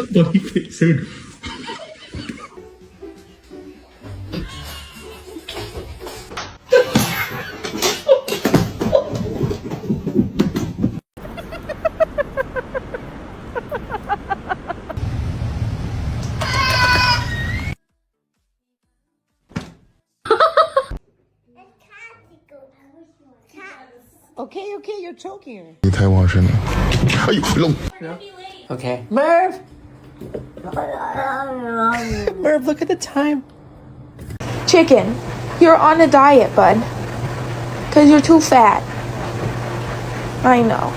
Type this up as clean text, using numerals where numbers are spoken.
body fixer. Okay, okay, you're choking her. 你太旺盛了。哎呦，漏。 Okay. Merv! Merv, look at the time. Chicken, you're on a diet, bud. Because you're too fat. I know.